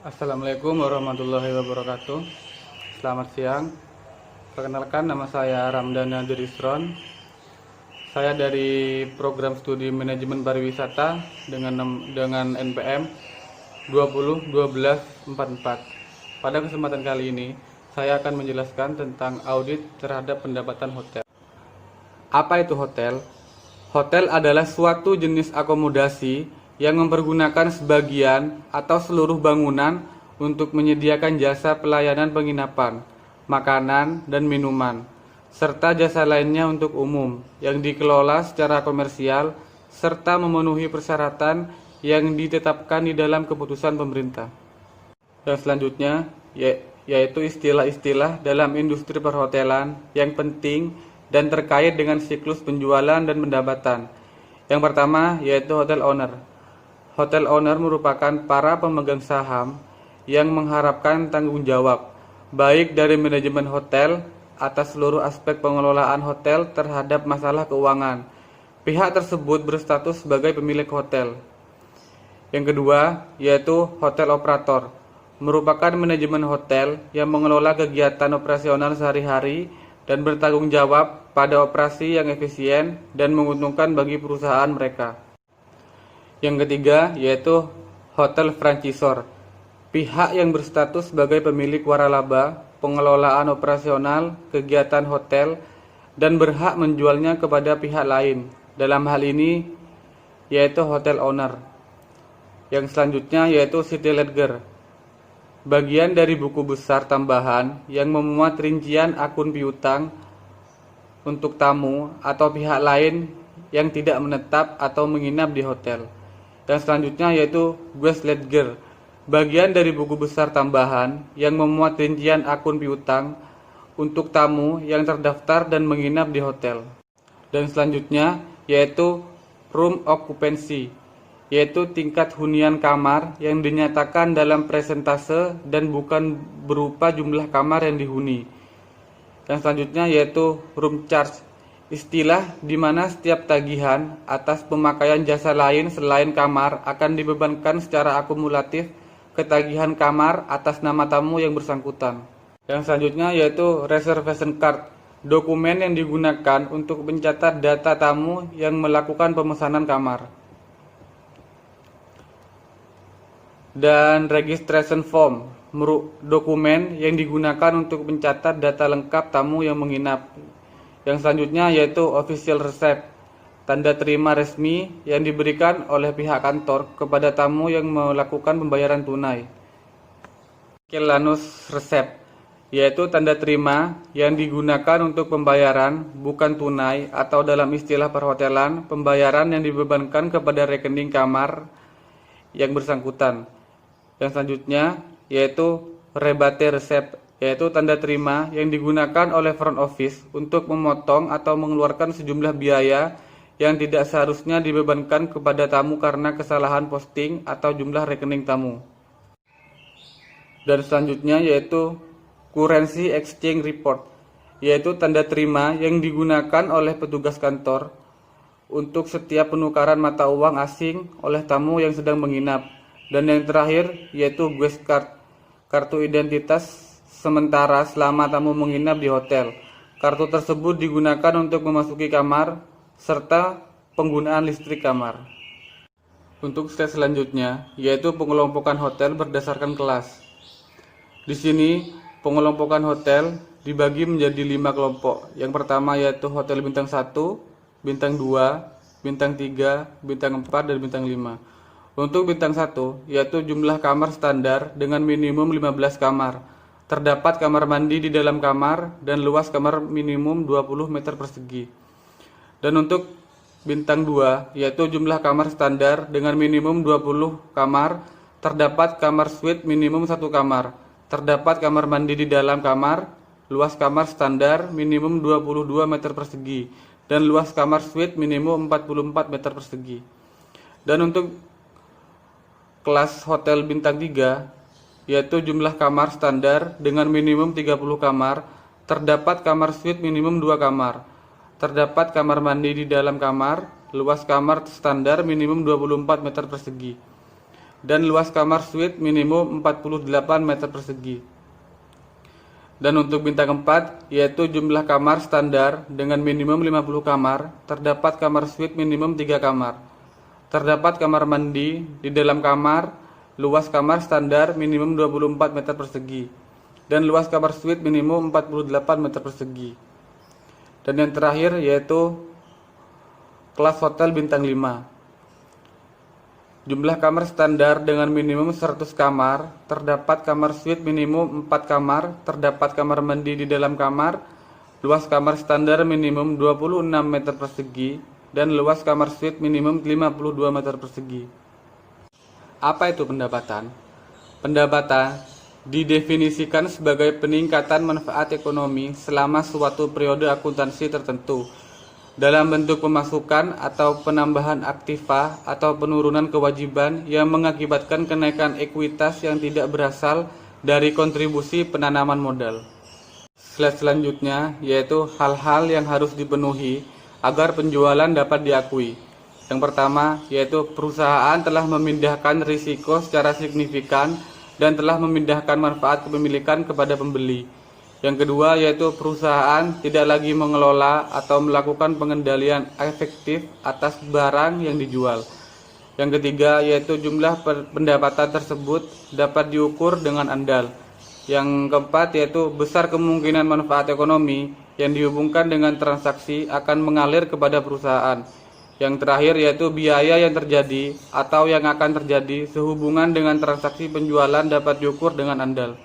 Assalamualaikum warahmatullahi wabarakatuh. Selamat siang. Perkenalkan, nama saya Ramdana Dirisron. Saya dari program studi manajemen pariwisata dengan NPM 201244. Pada kesempatan kali ini, saya akan menjelaskan tentang audit terhadap pendapatan hotel. Apa itu hotel? Hotel adalah suatu jenis akomodasi yang mempergunakan sebagian atau seluruh bangunan untuk menyediakan jasa pelayanan penginapan, makanan, dan minuman, serta jasa lainnya untuk umum yang dikelola secara komersial serta memenuhi persyaratan yang ditetapkan di dalam keputusan pemerintah. Dan selanjutnya yaitu istilah-istilah dalam industri perhotelan yang penting dan terkait dengan siklus penjualan dan pendapatan. Yang pertama yaitu hotel owner. Hotel owner merupakan para pemegang saham yang mengharapkan tanggung jawab, baik dari manajemen hotel atas seluruh aspek pengelolaan hotel terhadap masalah keuangan. Pihak tersebut berstatus sebagai pemilik hotel. Yang kedua, yaitu hotel operator, merupakan manajemen hotel yang mengelola kegiatan operasional sehari-hari dan bertanggung jawab pada operasi yang efisien dan menguntungkan bagi perusahaan mereka. Yang ketiga, yaitu hotel franchisor, pihak yang berstatus sebagai pemilik waralaba, pengelolaan operasional, kegiatan hotel, dan berhak menjualnya kepada pihak lain. Dalam hal ini, yaitu hotel owner. Yang selanjutnya, yaitu city ledger, bagian dari buku besar tambahan yang memuat rincian akun piutang untuk tamu atau pihak lain yang tidak menetap atau menginap di hotel. Yang selanjutnya yaitu guest ledger, bagian dari buku besar tambahan yang memuat rincian akun piutang untuk tamu yang terdaftar dan menginap di hotel. Dan selanjutnya yaitu room occupancy, yaitu tingkat hunian kamar yang dinyatakan dalam presentase dan bukan berupa jumlah kamar yang dihuni. Yang selanjutnya yaitu room charge, istilah di mana setiap tagihan atas pemakaian jasa lain selain kamar akan dibebankan secara akumulatif ke tagihan kamar atas nama tamu yang bersangkutan. Yang selanjutnya yaitu reservation card, dokumen yang digunakan untuk mencatat data tamu yang melakukan pemesanan kamar. Dan registration form, dokumen yang digunakan untuk mencatat data lengkap tamu yang menginap. Yang selanjutnya yaitu official receipt, tanda terima resmi yang diberikan oleh pihak kantor kepada tamu yang melakukan pembayaran tunai. Miscellaneous receipt, yaitu tanda terima yang digunakan untuk pembayaran bukan tunai atau dalam istilah perhotelan, pembayaran yang dibebankan kepada rekening kamar yang bersangkutan. Yang selanjutnya yaitu rebate receipt, yaitu tanda terima yang digunakan oleh front office untuk memotong atau mengeluarkan sejumlah biaya yang tidak seharusnya dibebankan kepada tamu karena kesalahan posting atau jumlah rekening tamu. Dan selanjutnya yaitu currency exchange report, yaitu tanda terima yang digunakan oleh petugas kantor untuk setiap penukaran mata uang asing oleh tamu yang sedang menginap. Dan yang terakhir yaitu guest card, kartu identitas sementara selama tamu menginap di hotel. Kartu tersebut digunakan untuk memasuki kamar serta penggunaan listrik kamar. Untuk slide selanjutnya yaitu pengelompokan hotel berdasarkan kelas. Di sini pengelompokan hotel dibagi menjadi 5 kelompok. Yang pertama yaitu hotel bintang 1, bintang 2, bintang 3, bintang 4, dan bintang 5. Untuk bintang 1 yaitu jumlah kamar standar dengan minimum 15 kamar. Terdapat kamar mandi di dalam kamar dan luas kamar minimum 20 meter persegi. Dan untuk bintang 2 yaitu jumlah kamar standar dengan minimum 20 kamar. Terdapat kamar suite minimum 1 kamar. Terdapat kamar mandi di dalam kamar, luas kamar standar minimum 22 meter persegi dan luas kamar suite minimum 44 meter persegi. Dan untuk kelas hotel bintang 3 yaitu jumlah kamar standar dengan minimum 30 kamar, terdapat kamar suite minimum 2 kamar, terdapat kamar mandi di dalam kamar, luas kamar standar minimum 24 meter persegi. dan luas kamar suite minimum 48 meter persegi. Dan untuk bintang 4 yaitu jumlah kamar standar dengan minimum 50 kamar, terdapat kamar suite minimum 3 kamar. Terdapat kamar mandi di dalam kamar, luas kamar standar minimum 24 meter persegi dan luas kamar suite minimum 48 meter persegi. Dan yang terakhir yaitu kelas hotel bintang 5. Jumlah kamar standar dengan minimum 100 kamar, terdapat kamar suite minimum 4 kamar, terdapat kamar mandi di dalam kamar, luas kamar standar minimum 26 meter persegi, dan luas kamar suite minimum 52 meter persegi. Apa itu pendapatan? Pendapatan didefinisikan sebagai peningkatan manfaat ekonomi selama suatu periode akuntansi tertentu, dalam bentuk pemasukan atau penambahan aktiva atau penurunan kewajiban yang mengakibatkan kenaikan ekuitas yang tidak berasal dari kontribusi penanaman modal. Slide selanjutnya yaitu hal-hal yang harus dipenuhi agar penjualan dapat diakui. Yang pertama yaitu perusahaan telah memindahkan risiko secara signifikan dan telah memindahkan manfaat kepemilikan kepada pembeli. Yang kedua yaitu perusahaan tidak lagi mengelola atau melakukan pengendalian efektif atas barang yang dijual. Yang ketiga yaitu jumlah pendapatan tersebut dapat diukur dengan andal. Yang keempat yaitu besar kemungkinan manfaat ekonomi yang dihubungkan dengan transaksi akan mengalir kepada perusahaan. Yang terakhir yaitu biaya yang terjadi atau yang akan terjadi sehubungan dengan transaksi penjualan dapat diukur dengan andal.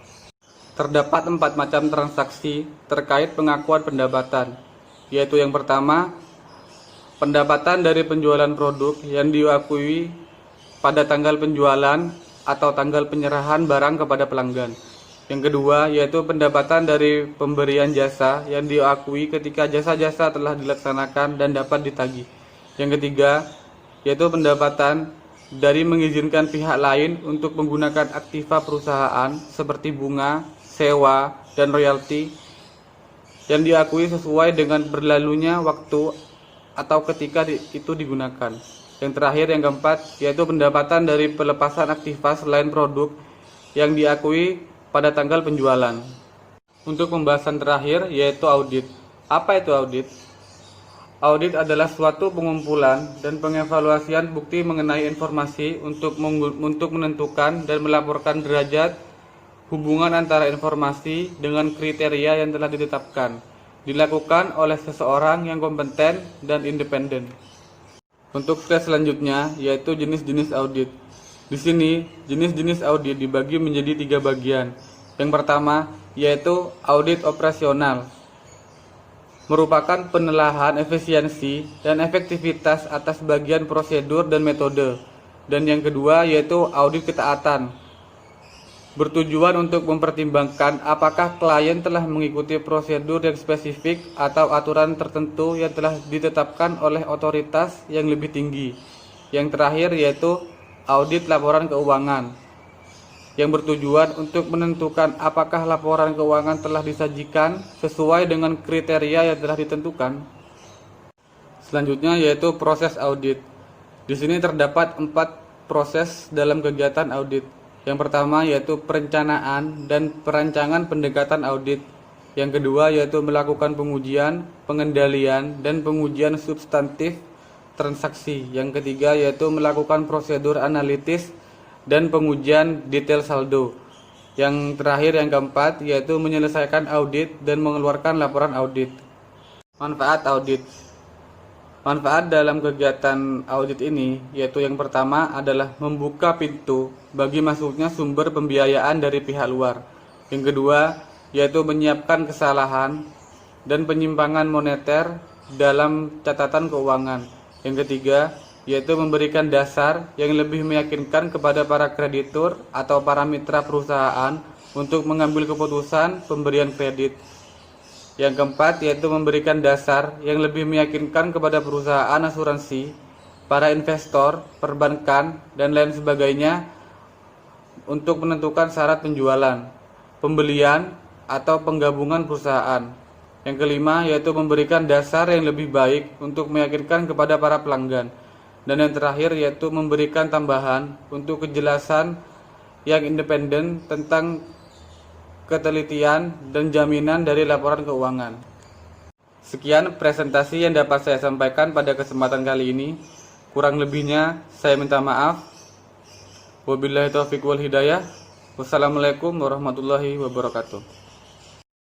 Terdapat 4 macam transaksi terkait pengakuan pendapatan, yaitu yang pertama, pendapatan dari penjualan produk yang diakui pada tanggal penjualan atau tanggal penyerahan barang kepada pelanggan. Yang kedua, yaitu pendapatan dari pemberian jasa yang diakui ketika jasa-jasa telah dilaksanakan dan dapat ditagih. Yang ketiga, yaitu pendapatan dari mengizinkan pihak lain untuk menggunakan aktiva perusahaan seperti bunga, sewa, dan royalti yang diakui sesuai dengan berlalunya waktu atau ketika itu digunakan. Yang terakhir, yang keempat, yaitu pendapatan dari pelepasan aktiva selain produk yang diakui pada tanggal penjualan. Untuk pembahasan terakhir, yaitu audit. Apa itu audit? Audit adalah suatu pengumpulan dan pengevaluasian bukti mengenai informasi untuk menentukan dan melaporkan derajat hubungan antara informasi dengan kriteria yang telah ditetapkan, dilakukan oleh seseorang yang kompeten dan independen. Untuk slide selanjutnya yaitu jenis-jenis audit. Di sini jenis-jenis audit dibagi menjadi 3 bagian. Yang pertama yaitu audit operasional, merupakan penilaian efisiensi dan efektivitas atas bagian prosedur dan metode. Dan yang kedua yaitu audit ketaatan, bertujuan untuk mempertimbangkan apakah klien telah mengikuti prosedur yang spesifik atau aturan tertentu yang telah ditetapkan oleh otoritas yang lebih tinggi. Yang terakhir yaitu audit laporan keuangan, yang bertujuan untuk menentukan apakah laporan keuangan telah disajikan sesuai dengan kriteria yang telah ditentukan. Selanjutnya yaitu proses audit. Di sini terdapat 4 proses dalam kegiatan audit. Yang pertama yaitu perencanaan dan perancangan pendekatan audit. Yang kedua yaitu melakukan pengujian, pengendalian, dan pengujian substantif transaksi. Yang ketiga yaitu melakukan prosedur analitis dan pengujian detail saldo. Yang terakhir yang keempat yaitu menyelesaikan audit dan mengeluarkan laporan audit. Manfaat audit. Manfaat dalam kegiatan audit ini yaitu yang pertama adalah membuka pintu bagi masuknya sumber pembiayaan dari pihak luar. Yang kedua yaitu menyiapkan kesalahan dan penyimpangan moneter dalam catatan keuangan. Yang ketiga yaitu memberikan dasar yang lebih meyakinkan kepada para kreditur atau para mitra perusahaan untuk mengambil keputusan pemberian kredit. Yang keempat yaitu memberikan dasar yang lebih meyakinkan kepada perusahaan asuransi, para investor, perbankan, dan lain sebagainya untuk menentukan syarat penjualan, pembelian, atau penggabungan perusahaan. Yang kelima yaitu memberikan dasar yang lebih baik untuk meyakinkan kepada para pelanggan. Dan yang terakhir yaitu memberikan tambahan untuk kejelasan yang independen tentang ketelitian dan jaminan dari laporan keuangan. Sekian presentasi yang dapat saya sampaikan pada kesempatan kali ini. Kurang lebihnya saya minta maaf. Wabillahi taufiq wal hidayah. Wassalamualaikum warahmatullahi wabarakatuh.